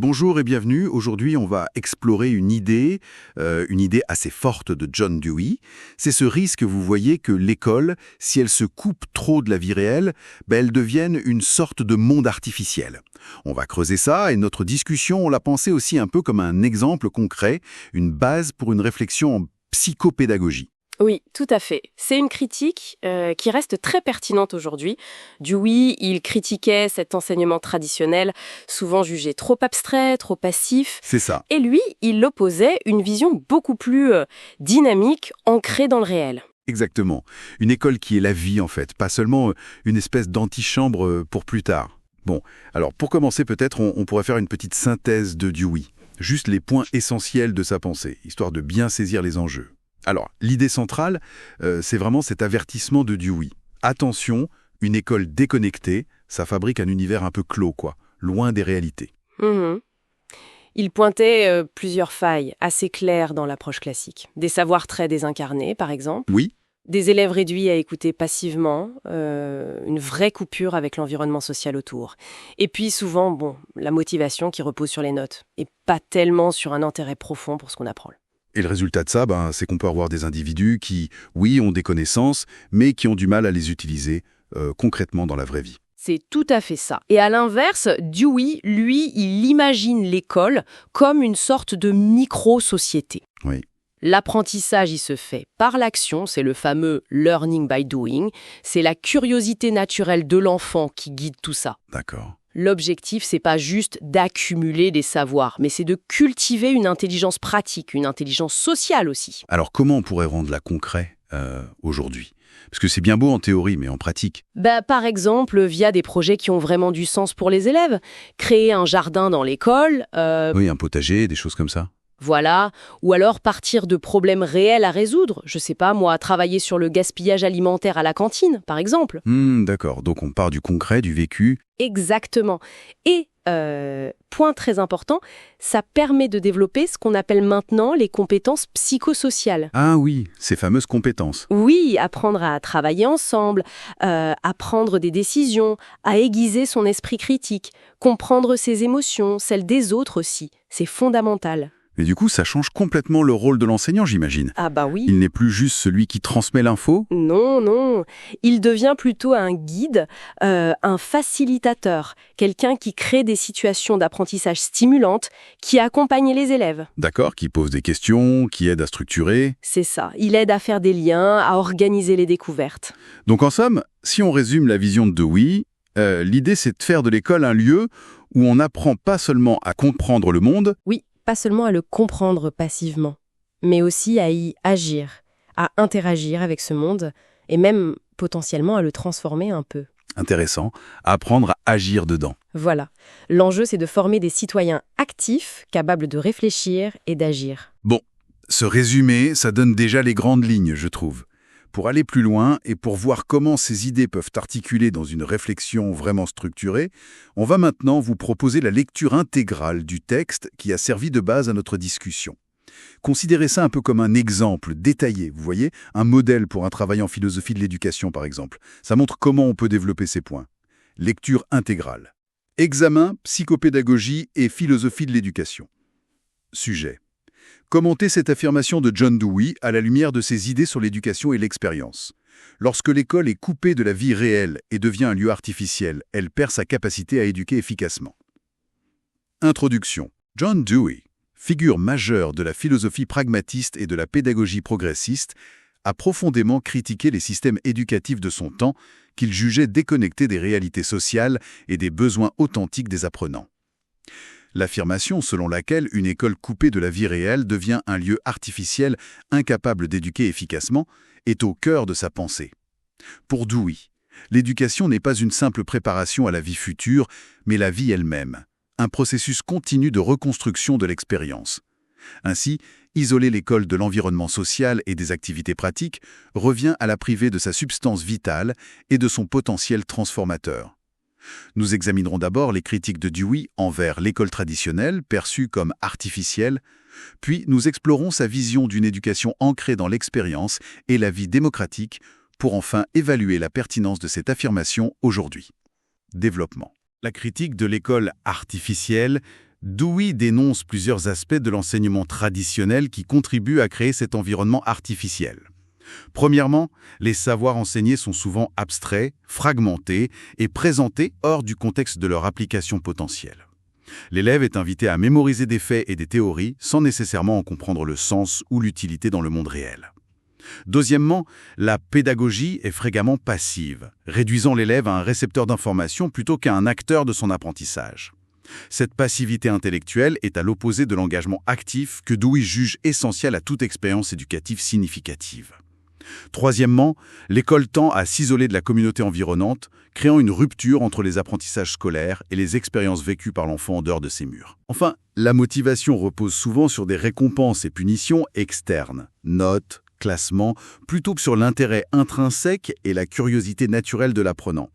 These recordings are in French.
Bonjour et bienvenue. Aujourd'hui, on va explorer une idée assez forte de John Dewey. C'est ce risque, vous voyez, que l'école, si elle se coupe trop de la vie réelle, elle devienne une sorte de monde artificiel. On va creuser ça et notre discussion, on l'a pensé aussi un peu comme un exemple concret, une base pour une réflexion en psychopédagogie. Oui, tout à fait. C'est une critique qui reste très pertinente aujourd'hui. Dewey, il critiquait cet enseignement traditionnel, souvent jugé trop abstrait, trop passif. C'est ça. Et lui, il opposait une vision beaucoup plus dynamique, ancrée dans le réel. Exactement. Une école qui est la vie, en fait, pas seulement une espèce d'antichambre pour plus tard. Bon, alors pour commencer, peut-être, on pourrait faire une petite synthèse de Dewey. Juste les points essentiels de sa pensée, histoire de bien saisir les enjeux. Alors, l'idée centrale, c'est vraiment cet avertissement de Dewey. Attention, une école déconnectée, ça fabrique un univers un peu clos, quoi, loin des réalités. Il pointait plusieurs failles assez claires dans l'approche classique. Des savoirs très désincarnés, par exemple. Oui, Des élèves réduits à écouter passivement, une vraie coupure avec l'environnement social autour. Et puis souvent, la motivation qui repose sur les notes, et pas tellement sur un intérêt profond pour ce qu'on apprend. et le résultat de ça, c'est qu'on peut avoir des individus qui, oui, ont des connaissances, mais qui ont du mal à les utiliser concrètement dans la vraie vie. C'est tout à fait ça. Et à l'inverse, Dewey, lui, il imagine l'école comme une sorte de micro-société. Oui, L'apprentissage, il se fait par l'action, c'est le fameux « learning by doing », c'est la curiosité naturelle de l'enfant qui guide tout ça. d'accord. L'objectif, c'est pas juste d'accumuler des savoirs, mais c'est de cultiver une intelligence pratique, une intelligence sociale aussi. Alors comment on pourrait rendre la concret aujourd'hui? Parce que c'est bien beau en théorie, mais en pratique. Par exemple, via des projets qui ont vraiment du sens pour les élèves. Créer un jardin dans l'école, Oui, un potager, des choses comme ça. voilà, ou alors partir de problèmes réels à résoudre. Je sais pas, moi, travailler sur le gaspillage alimentaire à la cantine, par exemple. D'accord, donc on part du concret, du vécu. Exactement. Et, point très important, ça permet de développer ce qu'on appelle maintenant les compétences psychosociales. Ah oui, ces fameuses compétences. Oui, apprendre à travailler ensemble, à prendre des décisions, à aiguiser son esprit critique, comprendre ses émotions, celles des autres aussi. C'est fondamental. Mais du coup, ça change complètement le rôle de l'enseignant, j'imagine. Ah bah oui. Il n'est plus juste celui qui transmet l'info. Non, non. Il devient plutôt un guide, un facilitateur, quelqu'un qui crée des situations d'apprentissage stimulantes, qui accompagne les élèves. D'accord, qui pose des questions, qui aide à structurer. C'est ça. Il aide à faire des liens, à organiser les découvertes. Donc en somme, si on résume la vision de Dewey, l'idée c'est de faire de l'école un lieu où on n'apprend pas seulement à comprendre le monde. Oui, pas seulement à le comprendre passivement, mais aussi à y agir, à interagir avec ce monde, et même potentiellement à le transformer un peu. Intéressant, à apprendre à agir dedans. Voilà. L'enjeu, c'est de former des citoyens actifs, capables de réfléchir et d'agir. Bon, ce résumé, ça donne déjà les grandes lignes, je trouve. Pour aller plus loin et pour voir comment ces idées peuvent articuler dans une réflexion vraiment structurée, on va maintenant vous proposer la lecture intégrale du texte qui a servi de base à notre discussion. Considérez ça un peu comme un exemple détaillé, vous voyez, un modèle pour un travail en philosophie de l'éducation par exemple. Ça montre comment on peut développer ces points. Lecture intégrale. Examen, psychopédagogie et philosophie de l'éducation. Sujet. Commentez cette affirmation de John Dewey à la lumière de ses idées sur l'éducation et l'expérience. Lorsque l'école est coupée de la vie réelle et devient un lieu artificiel, elle perd sa capacité à éduquer efficacement. Introduction. John Dewey, figure majeure de la philosophie pragmatiste et de la pédagogie progressiste, a profondément critiqué les systèmes éducatifs de son temps qu'il jugeait déconnectés des réalités sociales et des besoins authentiques des apprenants. L'affirmation selon laquelle une école coupée de la vie réelle devient un lieu artificiel incapable d'éduquer efficacement est au cœur de sa pensée. Pour Dewey, l'éducation n'est pas une simple préparation à la vie future, mais la vie elle-même, un processus continu de reconstruction de l'expérience. Ainsi, isoler l'école de l'environnement social et des activités pratiques revient à la priver de sa substance vitale et de son potentiel transformateur. Nous examinerons d'abord les critiques de Dewey envers l'école traditionnelle, perçue comme artificielle, puis nous explorons sa vision d'une éducation ancrée dans l'expérience et la vie démocratique pour enfin évaluer la pertinence de cette affirmation aujourd'hui. Développement. La critique de l'école artificielle Dewey dénonce plusieurs aspects de l'enseignement traditionnel qui contribuent à créer cet environnement artificiel. Premièrement, les savoirs enseignés sont souvent abstraits, fragmentés et présentés hors du contexte de leur application potentielle. L'élève est invité à mémoriser des faits et des théories sans nécessairement en comprendre le sens ou l'utilité dans le monde réel. Deuxièmement, la pédagogie est fréquemment passive, réduisant l'élève à un récepteur d'informations plutôt qu'à un acteur de son apprentissage. Cette passivité intellectuelle est à l'opposé de l'engagement actif que Dewey juge essentiel à toute expérience éducative significative. Troisièmement, l'école tend à s'isoler de la communauté environnante, créant une rupture entre les apprentissages scolaires et les expériences vécues par l'enfant en dehors de ses murs. Enfin, la motivation repose souvent sur des récompenses et punitions externes, notes, classements, plutôt que sur l'intérêt intrinsèque et la curiosité naturelle de l'apprenant.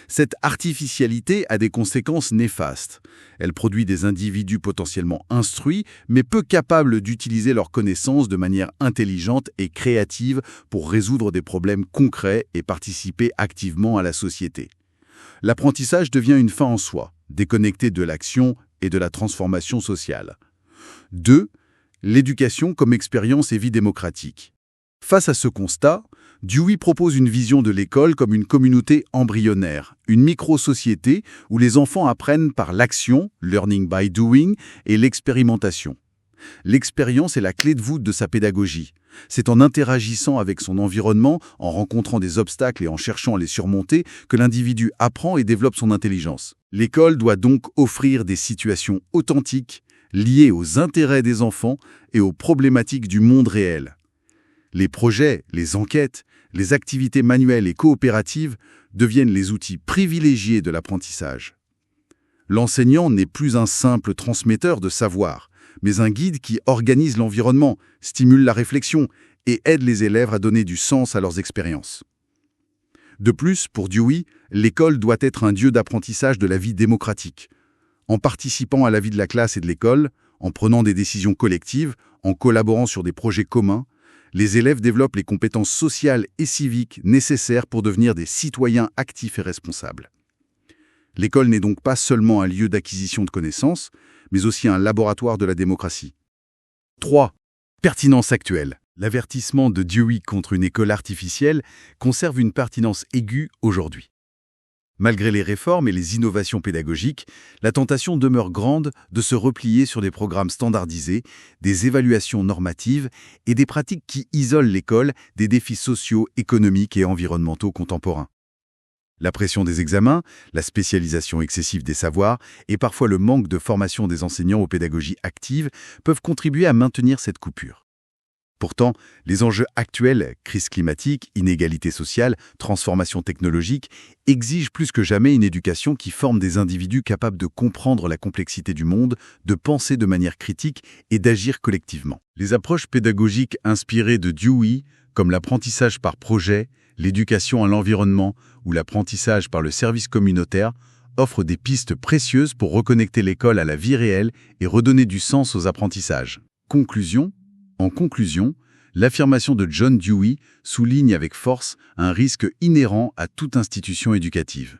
Cette artificialité a des conséquences néfastes. Elle produit des individus potentiellement instruits, mais peu capables d'utiliser leurs connaissances de manière intelligente et créative pour résoudre des problèmes concrets et participer activement à la société. L'apprentissage devient une fin en soi, déconnecté de l'action et de la transformation sociale. 2. L'éducation comme expérience et vie démocratique. Face à ce constat, Dewey propose une vision de l'école comme une communauté embryonnaire, une micro-société où les enfants apprennent par l'action, learning by doing, et l'expérimentation. L'expérience est la clé de voûte de sa pédagogie. C'est en interagissant avec son environnement, en rencontrant des obstacles et en cherchant à les surmonter, que l'individu apprend et développe son intelligence. L'école doit donc offrir des situations authentiques, liées aux intérêts des enfants et aux problématiques du monde réel. Les projets, les enquêtes, les activités manuelles et coopératives deviennent les outils privilégiés de l'apprentissage. L'enseignant n'est plus un simple transmetteur de savoir, mais un guide qui organise l'environnement, stimule la réflexion et aide les élèves à donner du sens à leurs expériences. De plus, pour Dewey, l'école doit être un lieu d'apprentissage de la vie démocratique. En participant à la vie de la classe et de l'école, en prenant des décisions collectives, en collaborant sur des projets communs, les élèves développent les compétences sociales et civiques nécessaires pour devenir des citoyens actifs et responsables. L'école n'est donc pas seulement un lieu d'acquisition de connaissances, mais aussi un laboratoire de la démocratie. 3. Pertinence actuelle. L'avertissement de Dewey contre une école artificielle conserve une pertinence aiguë aujourd'hui. Malgré les réformes et les innovations pédagogiques, la tentation demeure grande de se replier sur des programmes standardisés, des évaluations normatives et des pratiques qui isolent l'école des défis sociaux, économiques et environnementaux contemporains. La pression des examens, la spécialisation excessive des savoirs et parfois le manque de formation des enseignants aux pédagogies actives peuvent contribuer à maintenir cette coupure. Pourtant, les enjeux actuels, crise climatique, inégalité sociale, transformation technologique, exigent plus que jamais une éducation qui forme des individus capables de comprendre la complexité du monde, de penser de manière critique et d'agir collectivement. Les approches pédagogiques inspirées de Dewey, comme l'apprentissage par projet, l'éducation à l'environnement ou l'apprentissage par le service communautaire, offrent des pistes précieuses pour reconnecter l'école à la vie réelle et redonner du sens aux apprentissages. En conclusion, l'affirmation de John Dewey souligne avec force un risque inhérent à toute institution éducative,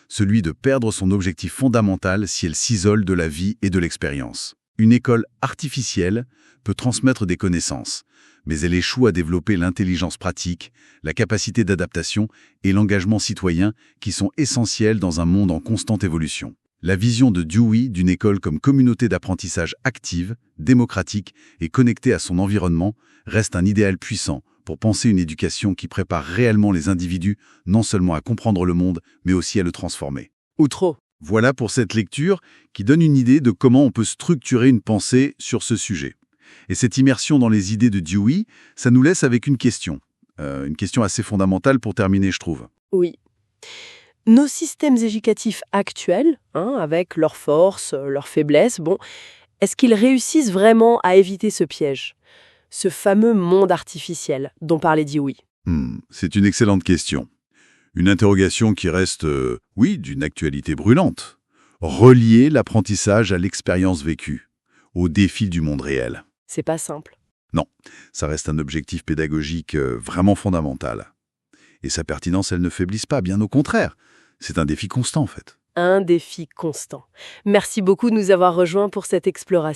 celui de perdre son objectif fondamental si elle s'isole de la vie et de l'expérience. Une école artificielle peut transmettre des connaissances, mais elle échoue à développer l'intelligence pratique, la capacité d'adaptation et l'engagement citoyen qui sont essentiels dans un monde en constante évolution. La vision de Dewey d'une école comme communauté d'apprentissage active, démocratique et connectée à son environnement reste un idéal puissant pour penser une éducation qui prépare réellement les individus non seulement à comprendre le monde, mais aussi à le transformer. Ou trop. Voilà pour cette lecture qui donne une idée de comment on peut structurer une pensée sur ce sujet. Et cette immersion dans les idées de Dewey, ça nous laisse avec une question assez fondamentale pour terminer, je trouve. Oui. Nos systèmes éducatifs actuels, avec leurs forces, leurs faiblesses, est-ce qu'ils réussissent vraiment à éviter ce piège, ce fameux monde artificiel dont parlait Dewey? C'est une excellente question. Une interrogation qui reste, d'une actualité brûlante. Relier l'apprentissage à l'expérience vécue, aux défis du monde réel. C'est pas simple. Non, ça reste un objectif pédagogique vraiment fondamental. Et sa pertinence, elle ne faiblisse pas, bien au contraire. C'est un défi constant, en fait. un défi constant. Merci beaucoup de nous avoir rejoints pour cette exploration.